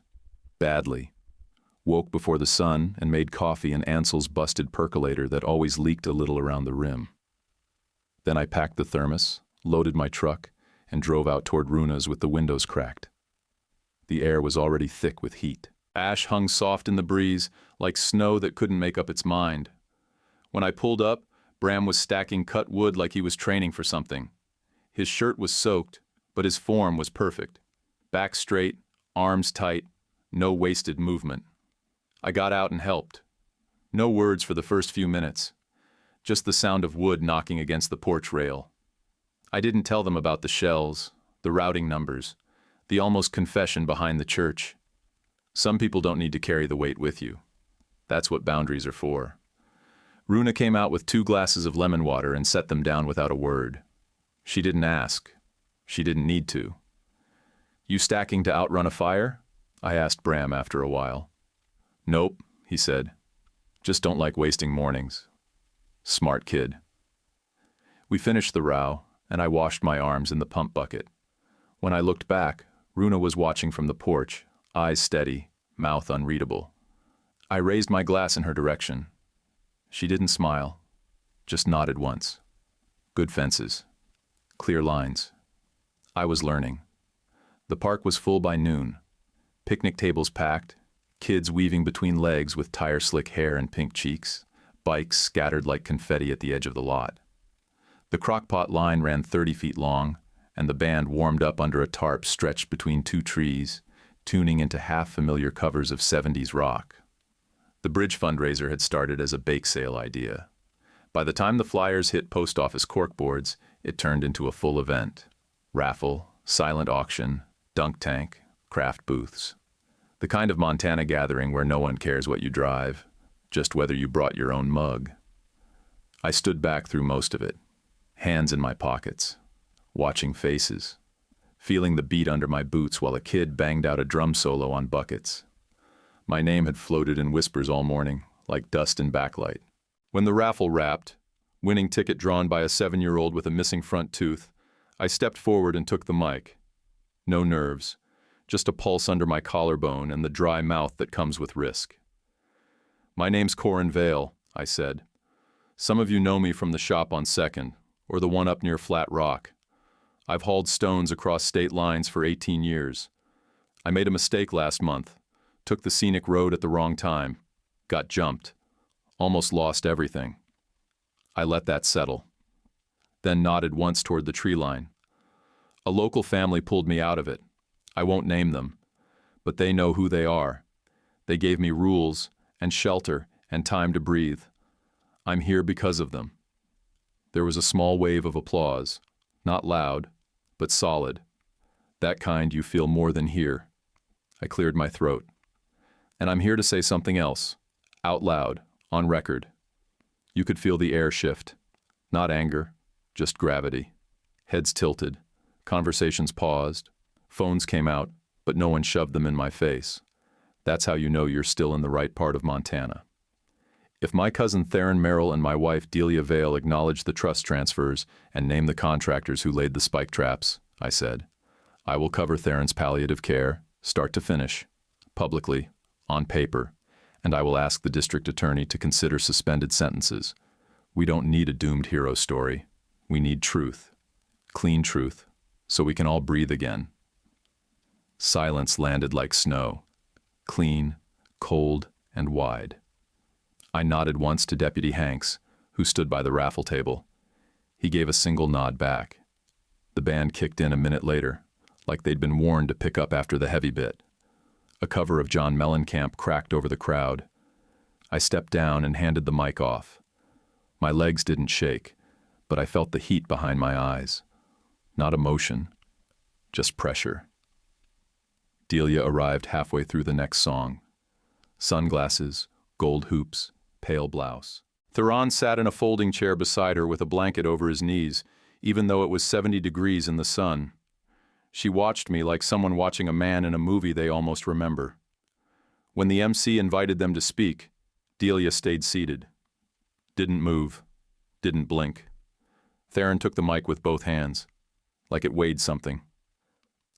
Badly. Woke before the sun and made coffee in Ansel's busted percolator that always leaked a little around the rim. Then I packed the thermos, loaded my truck, and drove out toward Runa's with the windows cracked. The air was already thick with heat. Ash hung soft in the breeze, like snow that couldn't make up its mind. When I pulled up, Bram was stacking cut wood like he was training for something. His shirt was soaked, but his form was perfect. Back straight, arms tight, no wasted movement. I got out and helped. No words for the first few minutes. Just the sound of wood knocking against the porch rail. I didn't tell them about the shells, the routing numbers, the almost confession behind the church. Some people don't need to carry the weight with you. That's what boundaries are for. Runa came out with 2 glasses of lemon water and set them down without a word. She didn't ask. She didn't need to. You stacking to outrun a fire? I asked Bram after a while. Nope, he said. Just don't like wasting mornings. Smart kid. We finished the row, and I washed my arms in the pump bucket. When I looked back, Runa was watching from the porch, eyes steady, mouth unreadable. I raised my glass in her direction. She didn't smile, just nodded once. Good fences. Clear lines. I was learning. The park was full by noon. Picnic tables packed, Kids weaving between legs with tire-slick hair and pink cheeks. Bikes scattered like confetti at the edge of the lot. The crockpot line ran 30 feet long, and the band warmed up under a tarp stretched between two trees, tuning into half-familiar covers of 70s rock. The bridge fundraiser had started as a bake sale idea. By the time the flyers hit post office corkboards, it turned into a full event. Raffle, silent auction, dunk tank, craft booths. The kind of Montana gathering where no one cares what you drive, just whether you brought your own mug. I stood back through most of it, hands in my pockets, watching faces, feeling the beat under my boots while a kid banged out a drum solo on buckets. My name had floated in whispers all morning, like dust in backlight. When the raffle wrapped, winning ticket drawn by a 7-year-old with a missing front tooth, I stepped forward and took the mic. No nerves, just a pulse under my collarbone and the dry mouth that comes with risk. "My name's Corin Vale," I said. "Some of you know me from the shop on 2nd, or the one up near Flat Rock. I've hauled stones across state lines for 18 years. I made a mistake last month, took the scenic road at the wrong time, got jumped, almost lost everything. I let that settle. Then nodded once toward the tree line. A local family pulled me out of it. I won't name them, but they know who they are. They gave me rules and shelter and time to breathe. I'm here because of them." There was a small wave of applause, not loud, but solid. That kind you feel more than hear. I cleared my throat. "And I'm here to say something else, out loud, on record." You could feel the air shift. Not anger, just gravity. Heads tilted. Conversations paused. Phones came out, but no one shoved them in my face. That's how you know you're still in the right part of Montana. If my cousin Theron Merrill and my wife Delia Vale acknowledge the trust transfers and name the contractors who laid the spike traps, I said, I will cover Theron's palliative care, start to finish, publicly, on paper, and I will ask the district attorney to consider suspended sentences. We don't need a doomed hero story. We need truth. Clean truth, so we can all breathe again. Silence landed like snow, clean, cold, and wide. I nodded once to Deputy Hanks, who stood by the raffle table. He gave a single nod back. The band kicked in a minute later, like they'd been warned to pick up after the heavy bit. A cover of John Mellencamp cracked over the crowd. I stepped down and handed the mic off. My legs didn't shake, but I felt the heat behind my eyes. Not emotion, just pressure. Delia arrived halfway through the next song. Sunglasses, gold hoops, pale blouse. Theron sat in a folding chair beside her with a blanket over his knees, even though it was 70 degrees in the sun. She watched me like someone watching a man in a movie they almost remember. When the MC invited them to speak, Delia stayed seated. Didn't move, didn't blink. Theron took the mic with both hands, like it weighed something.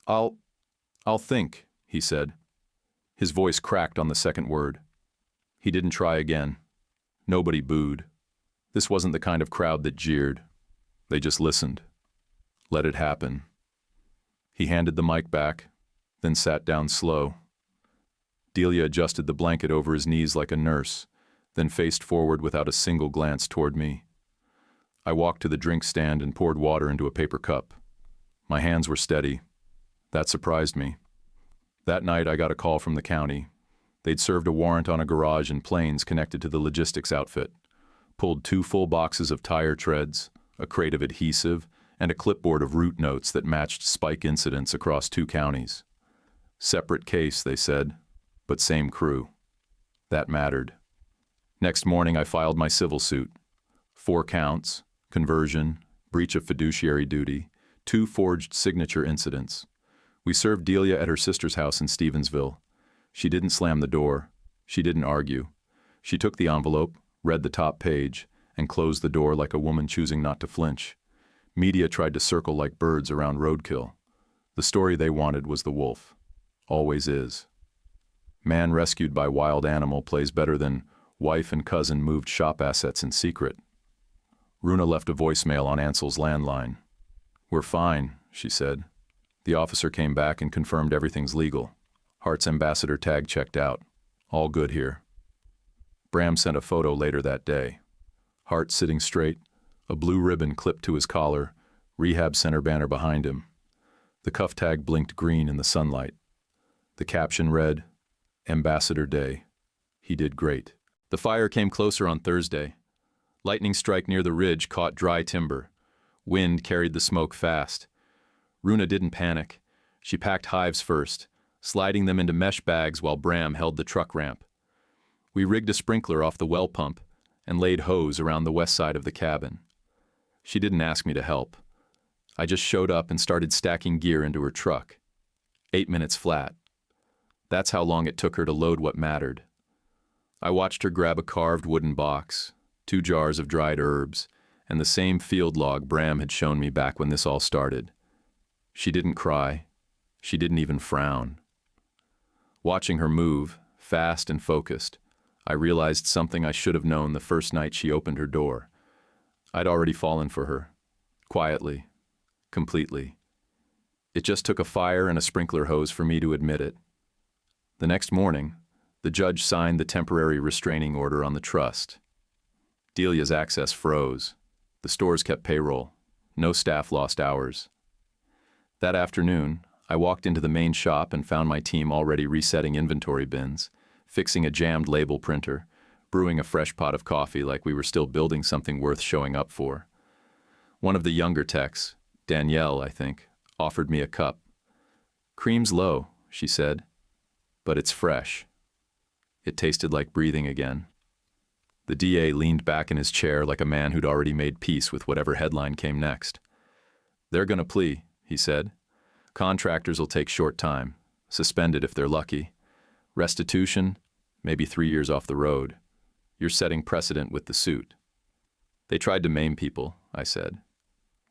I'll think, he said. His voice cracked on the second word. He didn't try again. Nobody booed. This wasn't the kind of crowd that jeered. They just listened. Let it happen. He handed the mic back, then sat down slow. Delia adjusted the blanket over his knees like a nurse, then faced forward without a single glance toward me. I walked to the drink stand and poured water into a paper cup. My hands were steady. That surprised me. That night I got a call from the county. They'd served a warrant on a garage in Plains connected to the logistics outfit, pulled 2 full boxes of tire treads, a crate of adhesive, and a clipboard of route notes that matched spike incidents across 2 counties. Separate case, they said, but same crew. That mattered. Next morning I filed my civil suit. 4 counts, conversion, breach of fiduciary duty, 2 forged signature incidents. We served Delia at her sister's house in Stevensville. She didn't slam the door. She didn't argue. She took the envelope, read the top page, and closed the door like a woman choosing not to flinch. Media tried to circle like birds around roadkill. The story they wanted was the wolf. Always is. Man rescued by wild animal plays better than wife and cousin moved shop assets in secret. Runa left a voicemail on Ansel's landline. We're fine, she said. The officer came back and confirmed everything's legal. Hart's ambassador tag checked out. All good here. Bram sent a photo later that day. Heart sitting straight, a blue ribbon clipped to his collar, rehab center banner behind him. The cuff tag blinked green in the sunlight. The caption read, Ambassador Day. He did great. The fire came closer on Thursday. Lightning strike near the ridge caught dry timber. Wind carried the smoke fast. Runa didn't panic. She packed hives first, sliding them into mesh bags while Bram held the truck ramp. We rigged a sprinkler off the well pump and laid hose around the west side of the cabin. She didn't ask me to help. I just showed up and started stacking gear into her truck. 8 minutes flat. That's how long it took her to load what mattered. I watched her grab a carved wooden box, 2 jars of dried herbs, and the same field log Bram had shown me back when this all started. She didn't cry. She didn't even frown. Watching her move, fast and focused, I realized something I should have known the first night she opened her door. I'd already fallen for her. Quietly. Completely. It just took a fire and a sprinkler hose for me to admit it. The next morning, the judge signed the temporary restraining order on the trust. Delia's access froze. The stores kept payroll. No staff lost hours. That afternoon, I walked into the main shop and found my team already resetting inventory bins, fixing a jammed label printer, brewing a fresh pot of coffee like we were still building something worth showing up for. One of the younger techs, Danielle, I think, offered me a cup. "Cream's low," she said, "but it's fresh." It tasted like breathing again. The DA leaned back in his chair like a man who'd already made peace with whatever headline came next. "They're gonna plea," he said. "Contractors will take short time, suspended if they're lucky. Restitution, maybe 3 years off the road. You're setting precedent with the suit." "They tried to maim people," I said.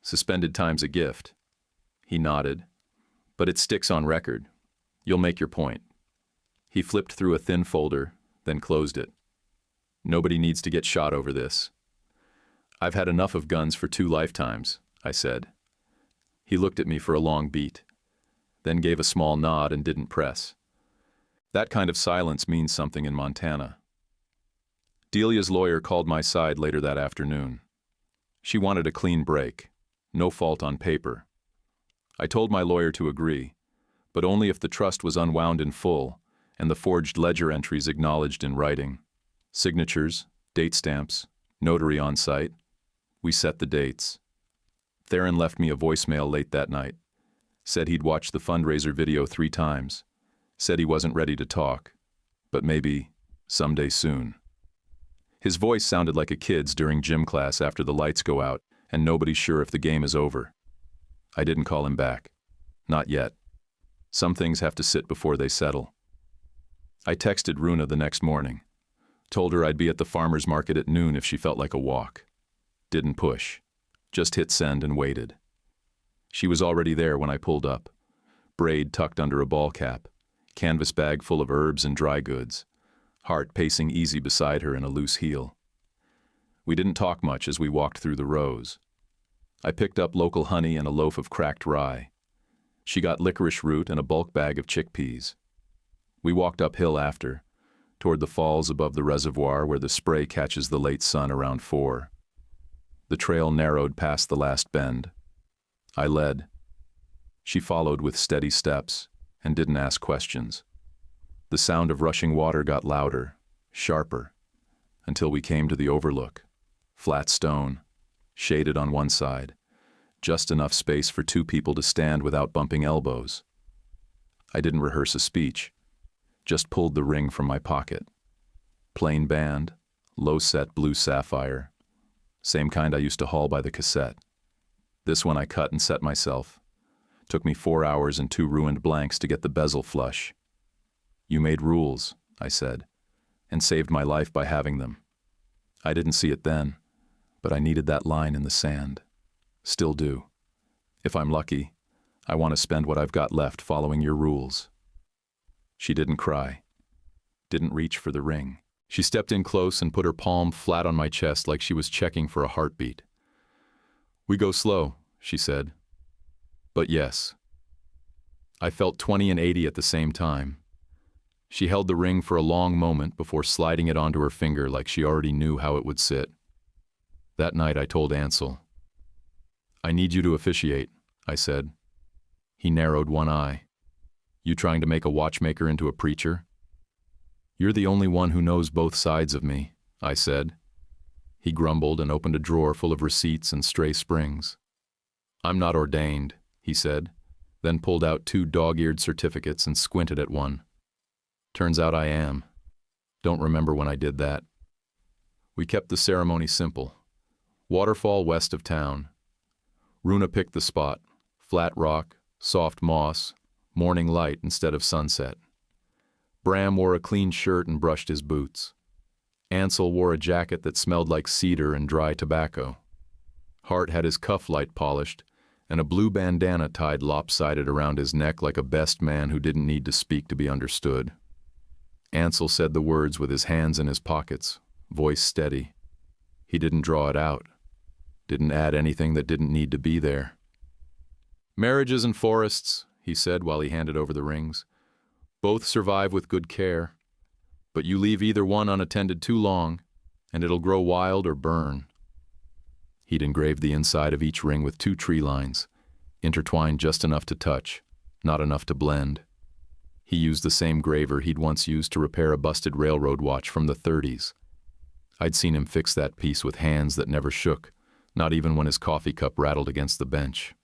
"Suspended time's a gift." He nodded. "But it sticks on record. You'll make your point." He flipped through a thin folder, then closed it. "Nobody needs to get shot over this." "I've had enough of guns for 2 lifetimes," I said. He looked at me for a long beat, then gave a small nod and didn't press. That kind of silence means something in Montana. Delia's lawyer called my side later that afternoon. She wanted a clean break, no fault on paper. I told my lawyer to agree, but only if the trust was unwound in full and the forged ledger entries acknowledged in writing. Signatures, date stamps, notary on site. We set the dates. Theron left me a voicemail late that night. Said he'd watched the fundraiser video 3 times. Said he wasn't ready to talk, but maybe someday soon. His voice sounded like a kid's during gym class after the lights go out and nobody's sure if the game is over. I didn't call him back. Not yet. Some things have to sit before they settle. I texted Runa the next morning. Told her I'd be at the farmer's market at noon if she felt like a walk. Didn't push. Just hit send and waited. She was already there when I pulled up. Braid tucked under a ball cap. Canvas bag full of herbs and dry goods. Heart pacing easy beside her in a loose heel. We didn't talk much as we walked through the rows. I picked up local honey and a loaf of cracked rye. She got licorice root and a bulk bag of chickpeas. We walked uphill after, toward the falls above the reservoir where the spray catches the late sun around 4. The trail narrowed past the last bend. I led. She followed with steady steps and didn't ask questions. The sound of rushing water got louder, sharper, until we came to the overlook. Flat stone, shaded on one side, just enough space for 2 people to stand without bumping elbows. I didn't rehearse a speech, just pulled the ring from my pocket. Plain band, low-set blue sapphire, same kind I used to haul by the cassette. This one I cut and set myself. Took me 4 hours and 2 ruined blanks to get the bezel flush. "You made rules," I said, "and saved my life by having them." I didn't see it then, but I needed that line in the sand. Still do. If I'm lucky, I want to spend what I've got left following your rules. She didn't cry. Didn't reach for the ring. She stepped in close and put her palm flat on my chest like she was checking for a heartbeat. "We go slow," she said. "But yes." I felt 20 and 80 at the same time. She held the ring for a long moment before sliding it onto her finger like she already knew how it would sit. That night I told Ansel. "I need you to officiate," I said. He narrowed one eye. "You trying to make a watchmaker into a preacher?" "You're the only one who knows both sides of me," I said. He grumbled and opened a drawer full of receipts and stray springs. "I'm not ordained," he said, then pulled out 2 dog-eared certificates and squinted at one. "Turns out I am. Don't remember when I did that." We kept the ceremony simple. Waterfall west of town. Runa picked the spot. Flat rock, soft moss, morning light instead of sunset. Bram wore a clean shirt and brushed his boots. Ansel wore a jacket that smelled like cedar and dry tobacco. Hart had his cuff light polished and a blue bandana tied lopsided around his neck like a best man who didn't need to speak to be understood. Ansel said the words with his hands in his pockets, voice steady. He didn't draw it out. Didn't add anything that didn't need to be there. "Marriages and forests," he said while he handed over the rings. "Both survive with good care. But you leave either one unattended too long, and it'll grow wild or burn." He'd engraved the inside of each ring with 2 tree lines, intertwined just enough to touch, not enough to blend. He used the same graver he'd once used to repair a busted railroad watch from the 30s. I'd seen him fix that piece with hands that never shook, not even when his coffee cup rattled against the bench.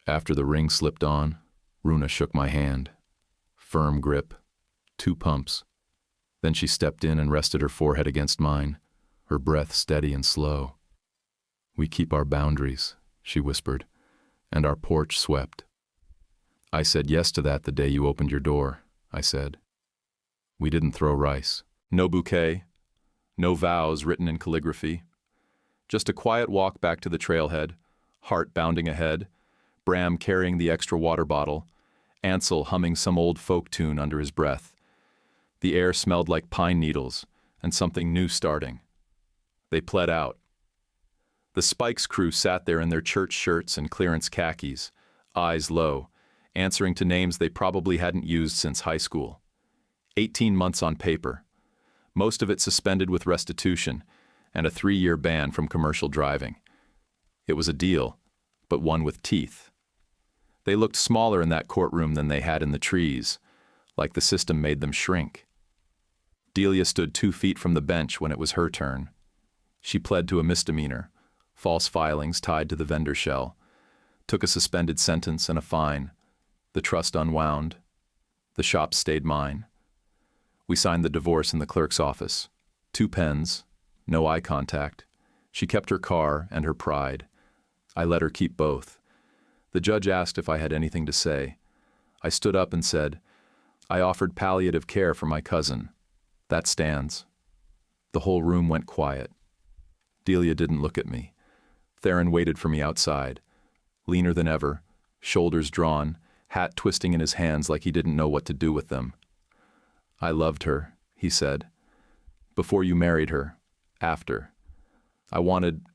After the ring slipped on, Runa shook my hand. Firm grip, 2 pumps. Then she stepped in and rested her forehead against mine, her breath steady and slow. "We keep our boundaries," she whispered, "and our porch swept." "I said yes to that the day you opened your door," I said. We didn't throw rice. No bouquet. No vows written in calligraphy. Just a quiet walk back to the trailhead, Hart bounding ahead, Bram carrying the extra water bottle, Ansel humming some old folk tune under his breath. The air smelled like pine needles and something new starting. They pled out. The Spikes crew sat there in their church shirts and clearance khakis, eyes low, answering to names they probably hadn't used since high school. 18 months on paper, most of it suspended with restitution and a 3-year ban from commercial driving. It was a deal, but one with teeth. They looked smaller in that courtroom than they had in the trees, like the system made them shrink. Delia stood 2 feet from the bench when it was her turn. She pled to a misdemeanor, false filings tied to the vendor shell, took a suspended sentence and a fine. The trust unwound. The shop stayed mine. We signed the divorce in the clerk's office. 2 pens, no eye contact. She kept her car and her pride. I let her keep both. The judge asked if I had anything to say. I stood up and said, "I offered palliative care for my cousin. That stands." The whole room went quiet. Delia didn't look at me. Theron waited for me outside, leaner than ever, shoulders drawn, hat twisting in his hands like he didn't know what to do with them. "I loved her," he said. "Before you married her. After. I wanted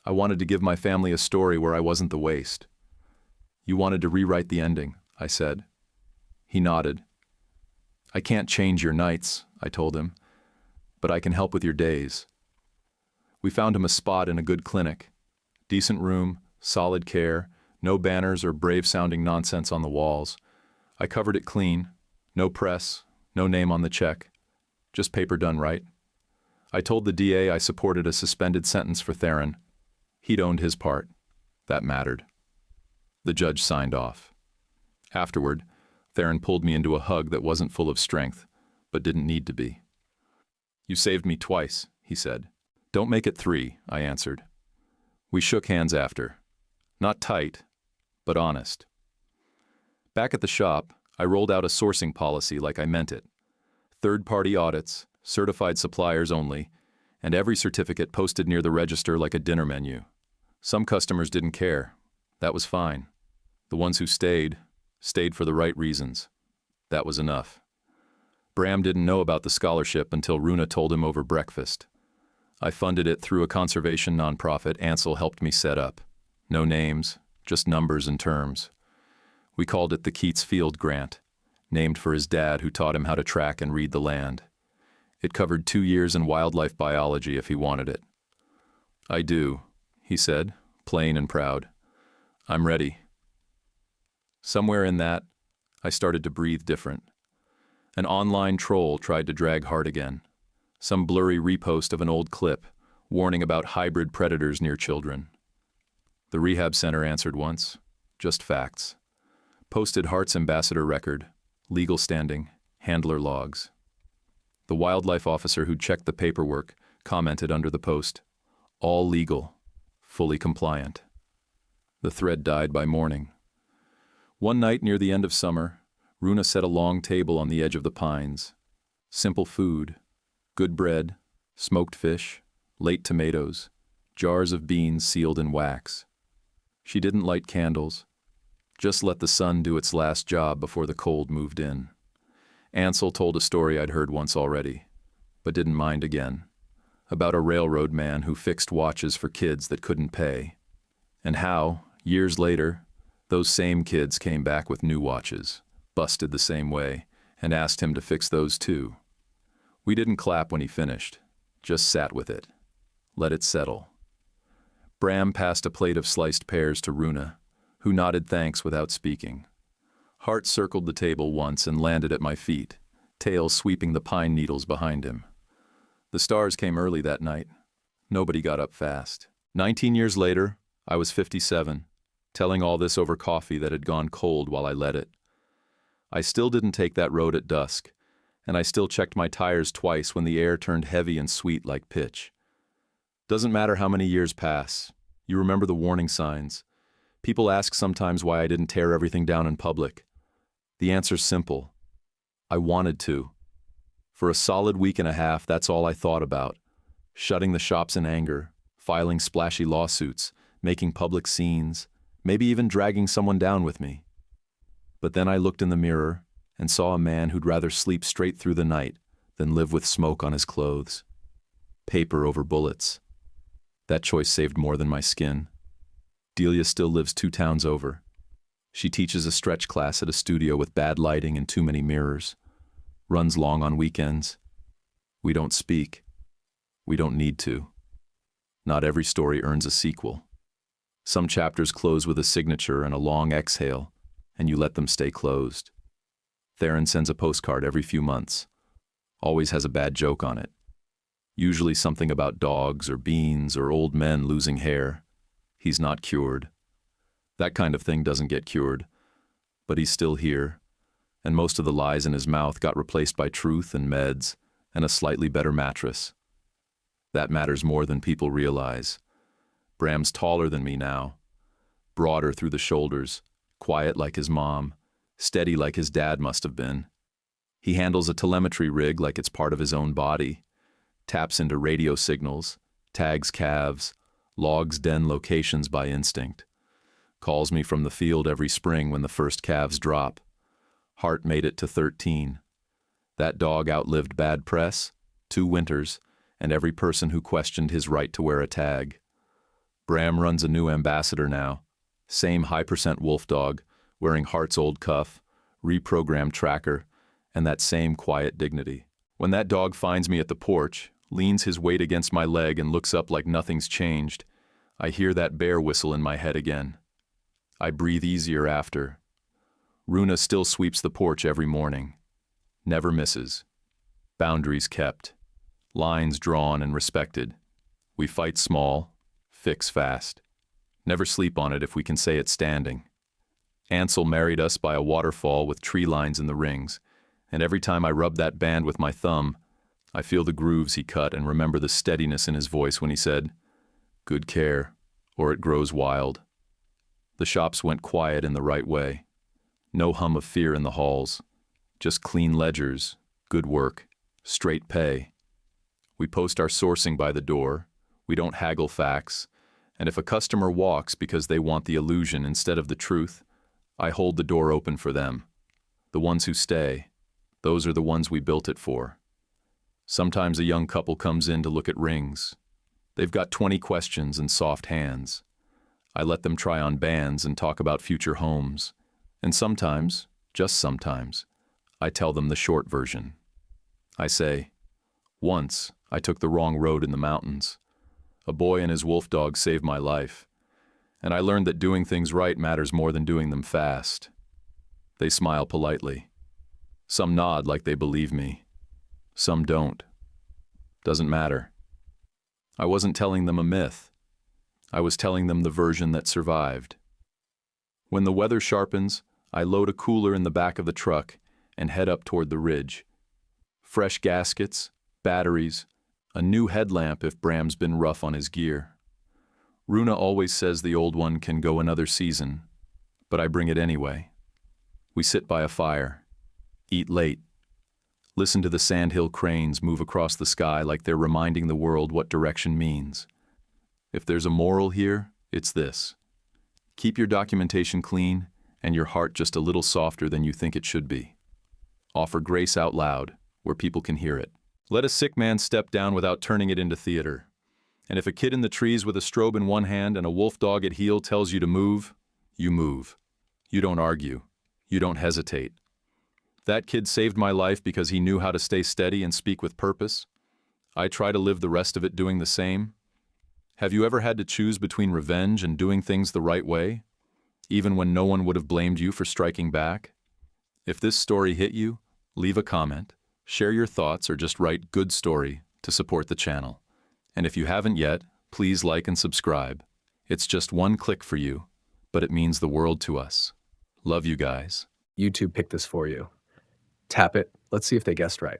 to give my family a story where I wasn't the waste." "You wanted to rewrite the ending," I said. He nodded. "I can't change your nights," I told him, "but I can help with your days." We found him a spot in a good clinic. Decent room, solid care, no banners or brave-sounding nonsense on the walls. I covered it clean, no press, no name on the check, just paper done right. I told the DA I supported a suspended sentence for Theron. He'd owned his part. That mattered. The judge signed off. Afterward, Theron pulled me into a hug that wasn't full of strength, but didn't need to be. "You saved me twice," he said. "Don't make it 3, I answered. We shook hands after. Not tight, but honest. Back at the shop, I rolled out a sourcing policy like I meant it. Third-party audits, certified suppliers only, and every certificate posted near the register like a dinner menu. Some customers didn't care. That was fine. The ones who stayed for the right reasons. That was enough. Bram didn't know about the scholarship until Runa told him over breakfast. I funded it through a conservation nonprofit Ansel helped me set up. No names, just numbers and terms. We called it the Keats Field Grant, named for his dad who taught him how to track and read the land. It covered 2 years in wildlife biology if he wanted it. "I do," he said, plain and proud. "I'm ready." Somewhere in that, I started to breathe different. An online troll tried to drag Hart again. Some blurry repost of an old clip, warning about hybrid predators near children. The rehab center answered once, just facts. Posted Hart's ambassador record, legal standing, handler logs. The wildlife officer who checked the paperwork commented under the post, "All legal, fully compliant." The thread died by morning. One night near the end of summer, Runa set a long table on the edge of the pines. Simple food, good bread, smoked fish, late tomatoes, jars of beans sealed in wax. She didn't light candles, just let the sun do its last job before the cold moved in. Ansel told a story I'd heard once already, but didn't mind again, about a railroad man who fixed watches for kids that couldn't pay, and how, years later, those same kids came back with new watches, busted the same way, and asked him to fix those too. We didn't clap when he finished, just sat with it, let it settle. Bram passed a plate of sliced pears to Runa, who nodded thanks without speaking. Hart circled the table once and landed at my feet, tail sweeping the pine needles behind him. The stars came early that night. Nobody got up fast. 19 years later, I was 57, telling all this over coffee that had gone cold while I let it. I still didn't take that road at dusk, and I still checked my tires twice when the air turned heavy and sweet like pitch. Doesn't matter how many years pass, you remember the warning signs. People ask sometimes why I didn't tear everything down in public. The answer's simple. I wanted to. For a solid week and a half, that's all I thought about. Shutting the shops in anger, filing splashy lawsuits, making public scenes, maybe even dragging someone down with me. But then I looked in the mirror and saw a man who'd rather sleep straight through the night than live with smoke on his clothes. Paper over bullets. That choice saved more than my skin. Delia still lives 2 towns over. She teaches a stretch class at a studio with bad lighting and too many mirrors. Runs long on weekends. We don't speak. We don't need to. Not every story earns a sequel. Some chapters close with a signature and a long exhale, and you let them stay closed. Theron sends a postcard every few months. Always has a bad joke on it. Usually something about dogs or beans or old men losing hair. He's not cured. That kind of thing doesn't get cured. But he's still here, and most of the lies in his mouth got replaced by truth and meds and a slightly better mattress. That matters more than people realize. Bram's taller than me now, broader through the shoulders, quiet like his mom, steady like his dad must have been. He handles a telemetry rig like it's part of his own body, taps into radio signals, tags calves, logs den locations by instinct. Calls me from the field every spring when the first calves drop. Hart made it to 13. That dog outlived bad press, 2 winters, and every person who questioned his right to wear a tag. Bram runs a new ambassador now. Same high-percent wolf dog, wearing Hart's old cuff, reprogrammed tracker, and that same quiet dignity. When that dog finds me at the porch, leans his weight against my leg and looks up like nothing's changed, I hear that bear whistle in my head again. I breathe easier after. Runa still sweeps the porch every morning. Never misses. Boundaries kept. Lines drawn and respected. We fight small, fix fast. Never sleep on it if we can say it standing. Ansel married us by a waterfall with tree lines in the rings, and every time I rub that band with my thumb, I feel the grooves he cut and remember the steadiness in his voice when he said, "Good care, or it grows wild." The shops went quiet in the right way. No hum of fear in the halls. Just clean ledgers, good work, straight pay. We post our sourcing by the door. We don't haggle facts. And if a customer walks because they want the illusion instead of the truth, I hold the door open for them. The ones who stay, those are the ones we built it for. Sometimes a young couple comes in to look at rings. They've got 20 questions and soft hands. I let them try on bands and talk about future homes. And sometimes, just sometimes, I tell them the short version. I say, once I took the wrong road in the mountains. A boy and his wolf dog saved my life, and I learned that doing things right matters more than doing them fast. They smile politely. Some nod like they believe me. Some don't. Doesn't matter. I wasn't telling them a myth. I was telling them the version that survived. When the weather sharpens, I load a cooler in the back of the truck and head up toward the ridge. Fresh gaskets, batteries, a new headlamp if Bram's been rough on his gear. Runa always says the old one can go another season, but I bring it anyway. We sit by a fire, eat late, listen to the sandhill cranes move across the sky like they're reminding the world what direction means. If there's a moral here, it's this. Keep your documentation clean and your heart just a little softer than you think it should be. Offer grace out loud, where people can hear it. Let a sick man step down without turning it into theater. And if a kid in the trees with a strobe in one hand and a wolf dog at heel tells you to move, you move. You don't argue. You don't hesitate. That kid saved my life because he knew how to stay steady and speak with purpose. I try to live the rest of it doing the same. Have you ever had to choose between revenge and doing things the right way, even when no one would have blamed you for striking back? If this story hit you, leave a comment, share your thoughts, or just write "good story" to support the channel. And if you haven't yet, please like and subscribe. It's just one click for you, but it means the world to us. Love you guys.
YouTube picked this for you. Tap it. Let's see if they guessed right.